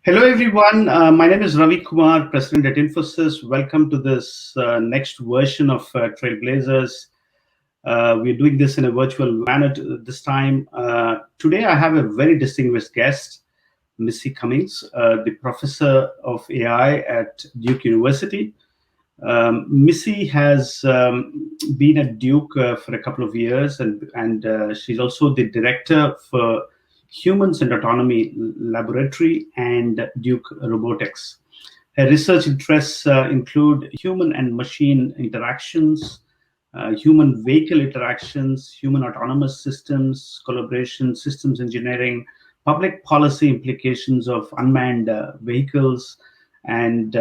Hello, everyone. My name is Ravi Kumar, President at Infosys. Welcome to this next version of Trailblazers. We're doing this in a virtual manner this time. Today, I have a very distinguished guest, Missy Cummings, the professor of AI at Duke University. Missy has been at Duke for a couple of years, and she's also the director for Humans and Autonomy Laboratory and Duke Robotics. Her research interests include human and machine interactions, human vehicle interactions, human autonomous systems, collaboration, systems engineering, public policy implications of unmanned vehicles, and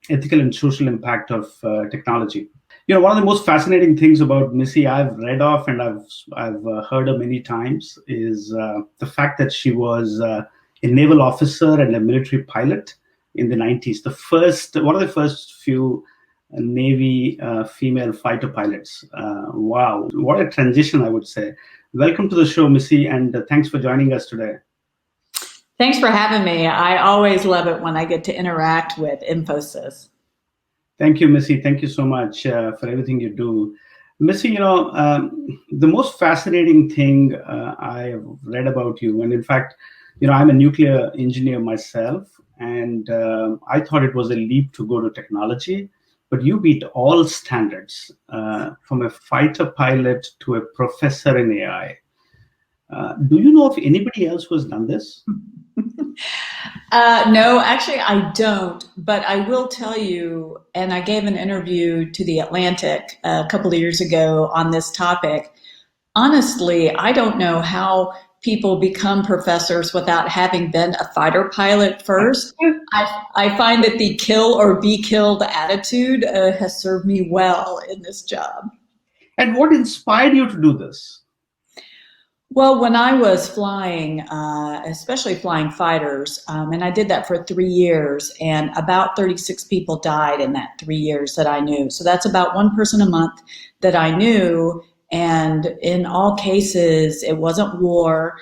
ethical and social impact of technology. One of the most fascinating things about Missy I've read of and I've heard her many times is the fact that she was a naval officer and a military pilot in the 90s. One of the first few Navy female fighter pilots. Wow, what a transition, I would say. Welcome to the show, Missy, and thanks for joining us today. Thanks for having me. I always love it when I get to interact with Infosys. Thank you, Missy. Thank you so much for everything you do. Missy, the most fascinating thing I've read about you, and in fact, I'm a nuclear engineer myself, and I thought it was a leap to go to technology, but you beat all standards, from a fighter pilot to a professor in AI. Do you know of anybody else who has done this? No, actually, I don't. But I will tell you, and I gave an interview to The Atlantic a couple of years ago on this topic. Honestly, I don't know how people become professors without having been a fighter pilot first. I find that the kill or be killed attitude has served me well in this job. And what inspired you to do this? Well, when I was flying, especially flying fighters, and I did that for 3 years, and about 36 people died in that 3 years that I knew. So that's about one person a month that I knew. And in all cases, it wasn't war.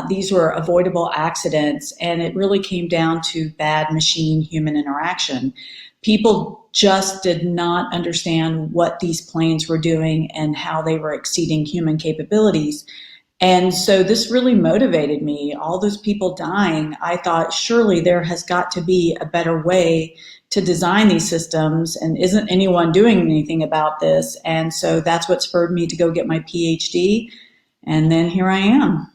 These were avoidable accidents. And it really came down to bad machine-human interaction. People just did not understand what these planes were doing and how they were exceeding human capabilities. And so this really motivated me. All those people dying, I thought, surely there has got to be a better way to design these systems, and isn't anyone doing anything about this? And so that's what spurred me to go get my PhD, and then here I am.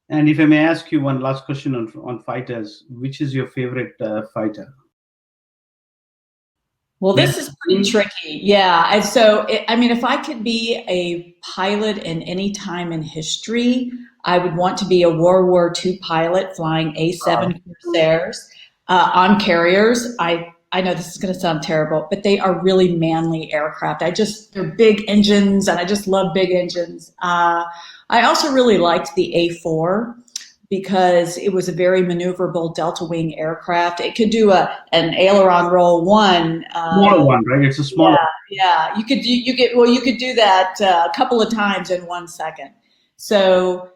And if I may ask you one last question on fighters, which is your favorite fighter? Well, this is pretty tricky. Yeah. And so, if I could be a pilot in any time in history, I would want to be a World War II pilot flying A-7 Corsairs on carriers. I know this is going to sound terrible, but they are really manly aircraft. They're big engines, and I just love big engines. I also really liked the A4, because it was a very maneuverable delta wing aircraft. It could do an aileron roll one. Smaller one, right? It's a smaller. Yeah. You could do that a couple of times in 1 second. So,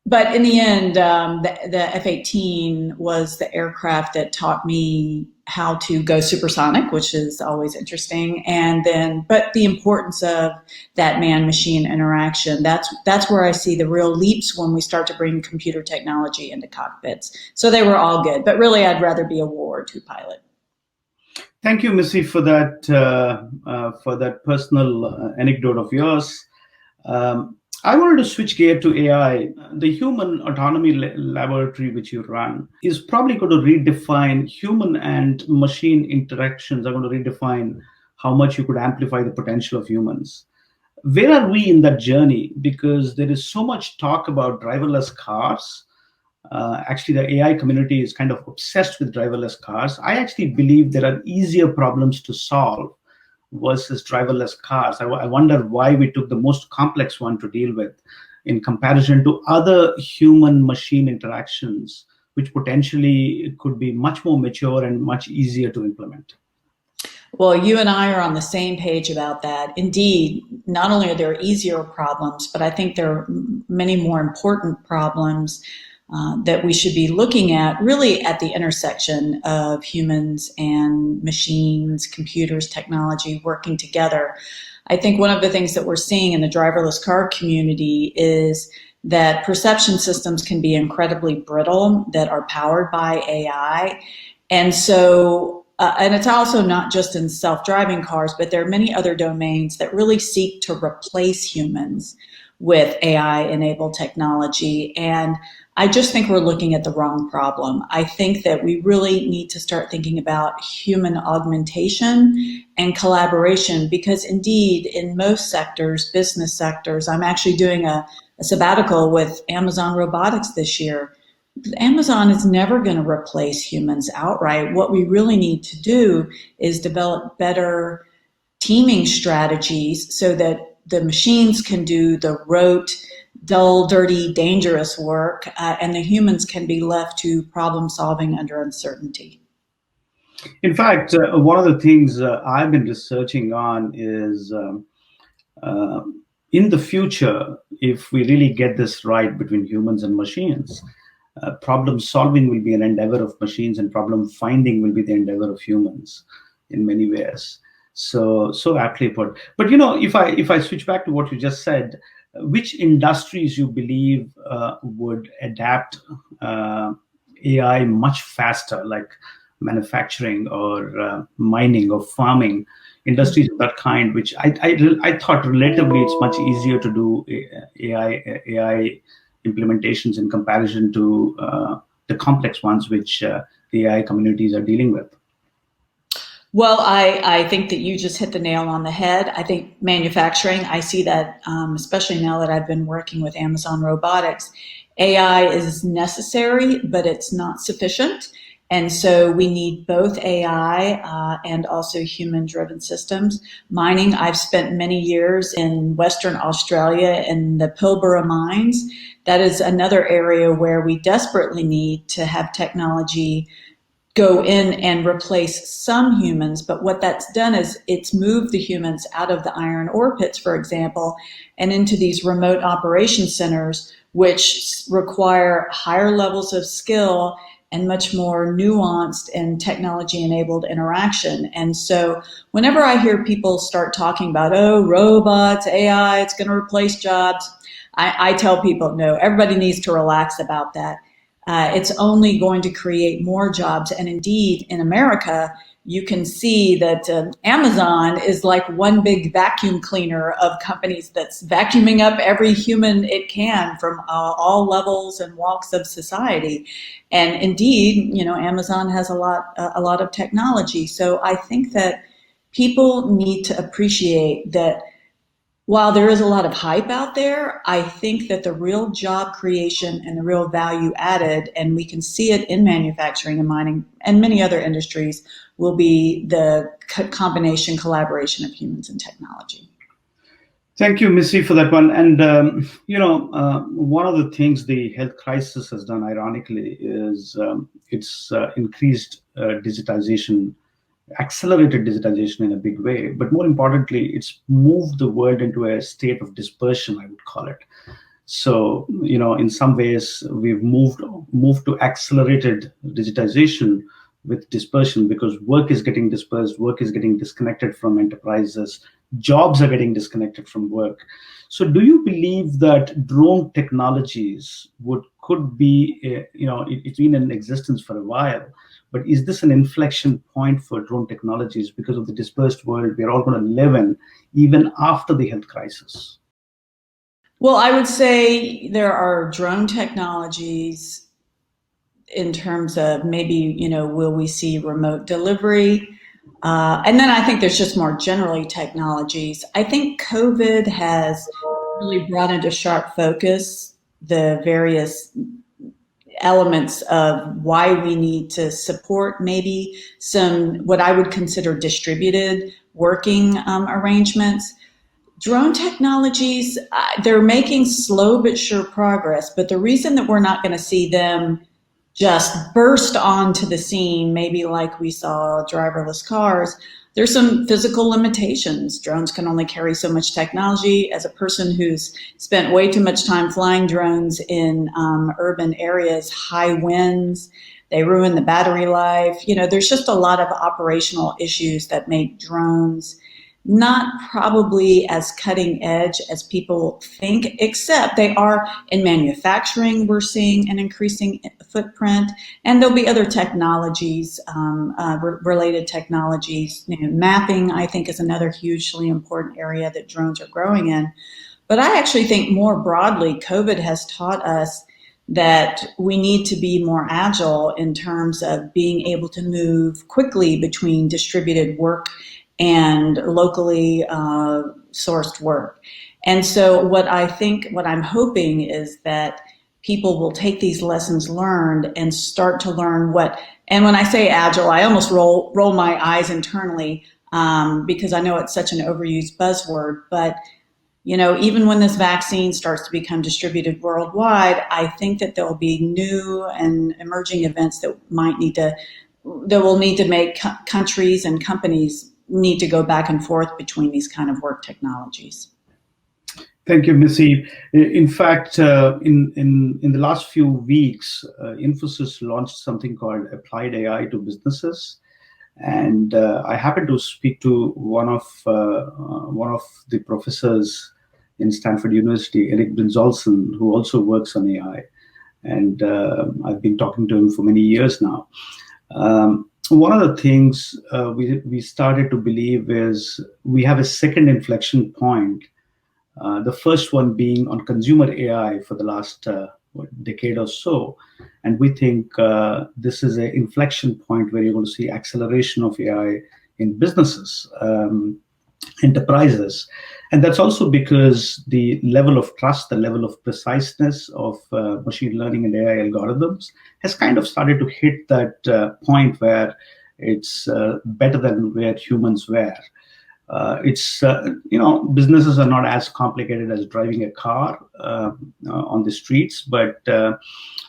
but in the end, the F-18 was the aircraft that taught me how to go supersonic, which is always interesting. But the importance of that man-machine interaction, that's where I see the real leaps when we start to bring computer technology into cockpits. So they were all good, but really I'd rather be a World War II pilot. Thank you, Missy, for that personal anecdote of yours. I wanted to switch gear to AI. The Human Autonomy Laboratory, which you run, is probably going to redefine human and machine interactions, are going to redefine how much you could amplify the potential of humans. Where are we in that journey? Because there is so much talk about driverless cars. Actually, the AI community is kind of obsessed with driverless cars. I actually believe there are easier problems to solve versus driverless cars. I wonder why we took the most complex one to deal with in comparison to other human-machine interactions, which potentially could be much more mature and much easier to implement. Well, you and I are on the same page about that. Indeed, not only are there easier problems, but I think there are many more important problems. that we should be looking at really at the intersection of humans and machines, computers, technology working together. I think one of the things that we're seeing in the driverless car community is that perception systems can be incredibly brittle that are powered by AI. And so, and it's also not just in self-driving cars, but there are many other domains that really seek to replace humans with AI-enabled technology. And I just think we're looking at the wrong problem. I think that we really need to start thinking about human augmentation and collaboration, because indeed, in most sectors, business sectors, I'm actually doing a sabbatical with Amazon Robotics this year. Amazon is never going to replace humans outright. What we really need to do is develop better teaming strategies so that the machines can do the rote, dull, dirty, dangerous work, and the humans can be left to problem solving under uncertainty. In fact, one of the things I've been researching on is in the future, if we really get this right between humans and machines, problem solving will be an endeavor of machines, and problem finding will be the endeavor of humans in many ways. So aptly put. But if I switch back to what you just said, which industries you believe would adapt AI much faster, like manufacturing or mining or farming, industries of that kind, which I thought relatively it's much easier to do AI implementations in comparison to the complex ones which the AI communities are dealing with. Well, I think that you just hit the nail on the head. I think manufacturing, I see that, especially now that I've been working with Amazon Robotics, AI is necessary, but it's not sufficient. And so we need both AI and also human-driven systems. Mining, I've spent many years in Western Australia in the Pilbara mines. That is another area where we desperately need to have technology go in and replace some humans. But what that's done is it's moved the humans out of the iron ore pits, for example, and into these remote operation centers, which require higher levels of skill and much more nuanced and technology-enabled interaction. And so whenever I hear people start talking about, oh, robots, AI, it's going to replace jobs, I tell people, no, everybody needs to relax about that. It's only going to create more jobs. And indeed, in America, you can see that Amazon is like one big vacuum cleaner of companies that's vacuuming up every human it can from all levels and walks of society. And indeed, Amazon has a lot of technology. So I think that people need to appreciate that while there is a lot of hype out there, I think that the real job creation and the real value added, and we can see it in manufacturing and mining and many other industries, will be the combination, collaboration of humans and technology. Thank you, Missy, for that one. And, one of the things the health crisis has done, ironically, is it's increased digitization, accelerated digitization in a big way. But more importantly, it's moved the world into a state of dispersion, I would call it. So, in some ways, we've moved to accelerated digitization with dispersion, because work is getting dispersed, work is getting disconnected from enterprises, jobs are getting disconnected from work. So do you believe that drone technologies could be, it's been in existence for a while, but is this an inflection point for drone technologies because of the dispersed world we're all going to live in, even after the health crisis? Well, I would say there are drone technologies in terms of maybe, will we see remote delivery? And then I think there's just more generally technologies. I think COVID has really brought into sharp focus the various elements of why we need to support maybe some, what I would consider distributed working arrangements. Drone technologies, they're making slow but sure progress, but the reason that we're not going to see them just burst onto the scene, maybe like we saw driverless cars, there's some physical limitations. Drones can only carry so much technology. As a person who's spent way too much time flying drones in urban areas, high winds, they ruin the battery life. There's just a lot of operational issues that make drones not probably as cutting edge as people think, except they are in manufacturing. We're seeing an increasing footprint, and there'll be other technologies, related technologies. Mapping, I think, is another hugely important area that drones are growing in. But I actually think more broadly, COVID has taught us that we need to be more agile in terms of being able to move quickly between distributed work and locally sourced work. And so what I'm hoping is that people will take these lessons learned and start to learn and when I say agile, I almost roll my eyes internally because I know it's such an overused buzzword, but even when this vaccine starts to become distributed worldwide, I think that there will be new and emerging events that will need to make countries and companies need to go back and forth between these kind of work technologies. Thank you, Missy. In fact, in the last few weeks, Infosys launched something called Applied AI to Businesses. And I happened to speak to one of the professors in Stanford University, Eric Brinzolson, who also works on AI. And I've been talking to him for many years now. One of the things we started to believe is we have a second inflection point. The first one being on consumer AI for the last decade or so. And we think this is an inflection point where you're going to see acceleration of AI in businesses, enterprises. And that's also because the level of trust, the level of preciseness of machine learning and AI algorithms has kind of started to hit that point where it's better than where humans were. Businesses are not as complicated as driving a car on the streets, but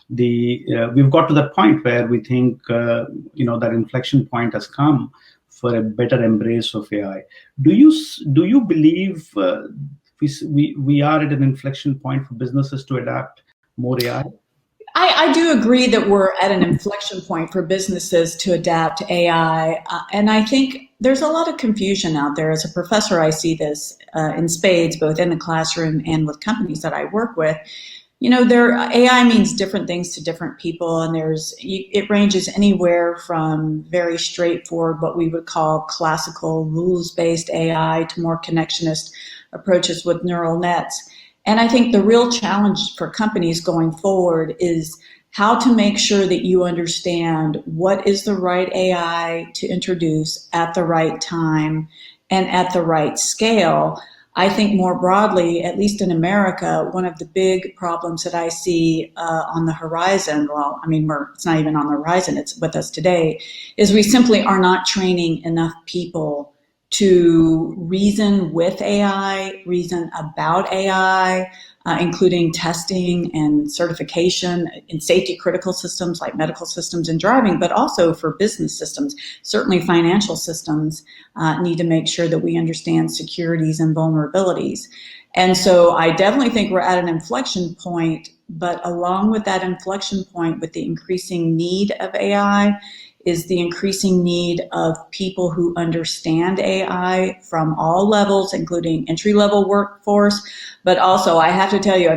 we've got to that point where we think that inflection point has come for a better embrace of AI. Do you believe we are at an inflection point for businesses to adapt more AI? I do agree that we're at an inflection point for businesses to adapt AI. And I think there's a lot of confusion out there. As a professor, I see this in spades, both in the classroom and with companies that I work with. AI means different things to different people, and it ranges anywhere from very straightforward, what we would call classical rules-based AI, to more connectionist approaches with neural nets. And I think the real challenge for companies going forward is how to make sure that you understand what is the right AI to introduce at the right time and at the right scale. I think more broadly, at least in America, one of the big problems that I see on the horizon, it's not even on the horizon, it's with us today, is we simply are not training enough people to reason with AI, reason about AI, including testing and certification in safety critical systems like medical systems and driving, but also for business systems. Certainly financial systems need to make sure that we understand securities and vulnerabilities. And so I definitely think we're at an inflection point, but along with that inflection point, with the increasing need of AI, is the increasing need of people who understand AI from all levels, including entry-level workforce. But also, I have to tell you, I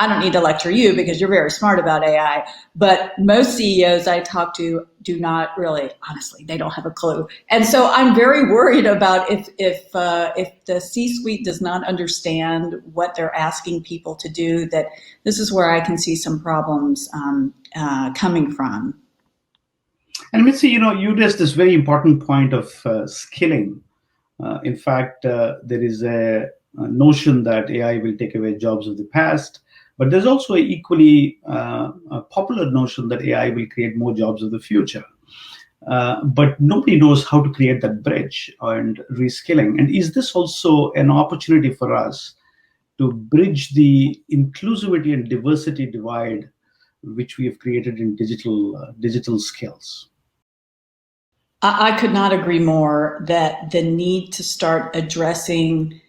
don't need to lecture you because you're very smart about AI, but most CEOs I talk to do not really, honestly, they don't have a clue. And so I'm very worried about if the C-suite does not understand what they're asking people to do, that this is where I can see some problems coming from. And Missy, you raised this very important point of skilling. In fact, there is a notion that AI will take away jobs of the past, but there's also an equally popular notion that AI will create more jobs of the future. But nobody knows how to create that bridge and reskilling. And is this also an opportunity for us to bridge the inclusivity and diversity divide which we have created in digital skills. I could not agree more that the need to start addressing,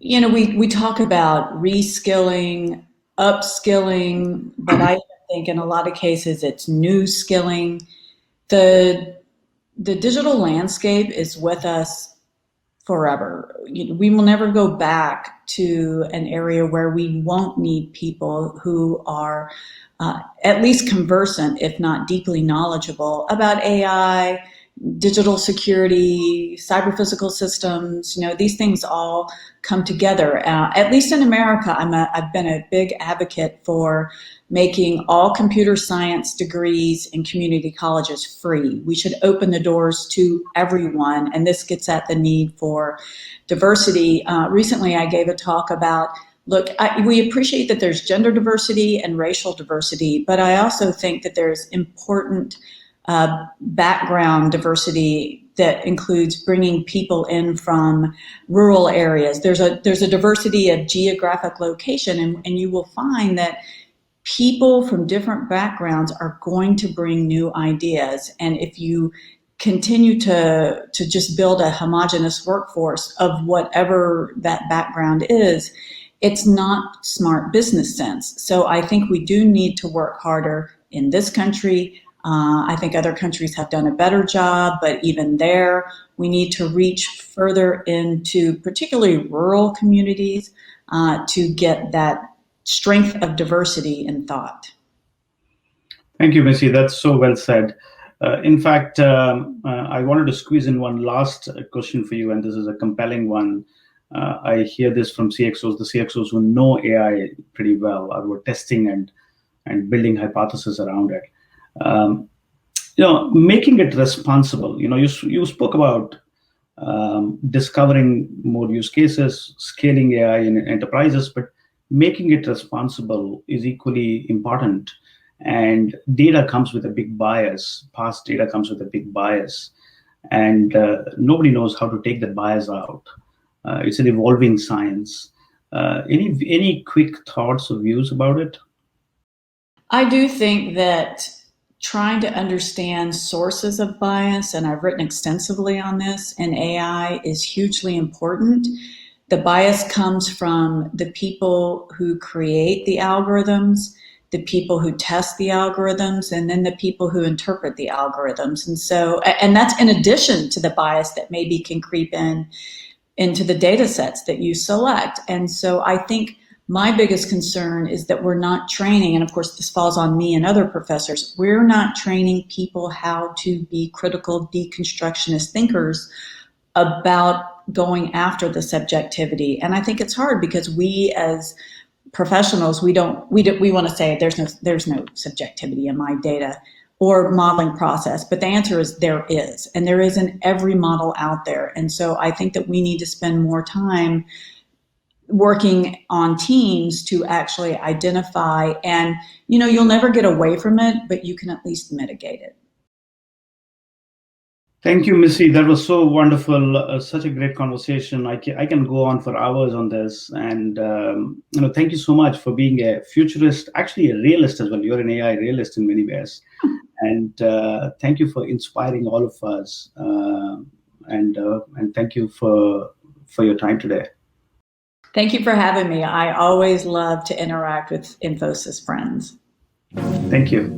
we talk about reskilling, upskilling, but I think in a lot of cases it's new skilling. The digital landscape is with us forever. We will never go back to an area where we won't need people who are at least conversant, if not deeply knowledgeable, about AI, digital security, cyber physical systems. These things all come together. At least in America, I've been a big advocate for making all computer science degrees in community colleges free. We should open the doors to everyone, and this gets at the need for diversity. Recently, I gave a talk about, look, we appreciate that there's gender diversity and racial diversity, but I also think that there's important background diversity that includes bringing people in from rural areas. There's a diversity of geographic location, and you will find that people from different backgrounds are going to bring new ideas. And if you continue to just build a homogeneous workforce of whatever that background is, it's not smart business sense. So I think we do need to work harder in this country. I think other countries have done a better job, but even there, we need to reach further into particularly rural communities to get that strength of diversity in thought. Thank you, Missy. That's so well said. In fact, I wanted to squeeze in one last question for you, and this is a compelling one. I hear this from CXOs, the CXOs who know AI pretty well, or were testing and building hypotheses around it. Making it responsible. You spoke about discovering more use cases, scaling AI in enterprises, but making it responsible is equally important. And data comes with a big bias. Past data comes with a big bias, and nobody knows how to take that bias out. It's an evolving science. Any quick thoughts or views about it? I do think that trying to understand sources of bias, and I've written extensively on this in AI, is hugely important. The bias comes from the people who create the algorithms, the people who test the algorithms, and then the people who interpret the algorithms. And that's in addition to the bias that maybe can creep into the data sets that you select. And so I think my biggest concern is that we're not training, and of course this falls on me and other professors, we're not training people how to be critical deconstructionist thinkers about going after the subjectivity. And I think it's hard because we as professionals, we want to say there's no subjectivity in my data or modeling process, but the answer is there is, and there is in every model out there. And so I think that we need to spend more time working on teams to actually identify, and you'll never get away from it, but you can at least mitigate it. Thank you, Missy. That was so wonderful. Such a great conversation. I can go on for hours on this. And thank you so much for being a futurist, actually a realist as well. You're an AI realist in many ways. And thank you for inspiring all of us. And thank you for your time today. Thank you for having me. I always love to interact with Infosys friends. Thank you.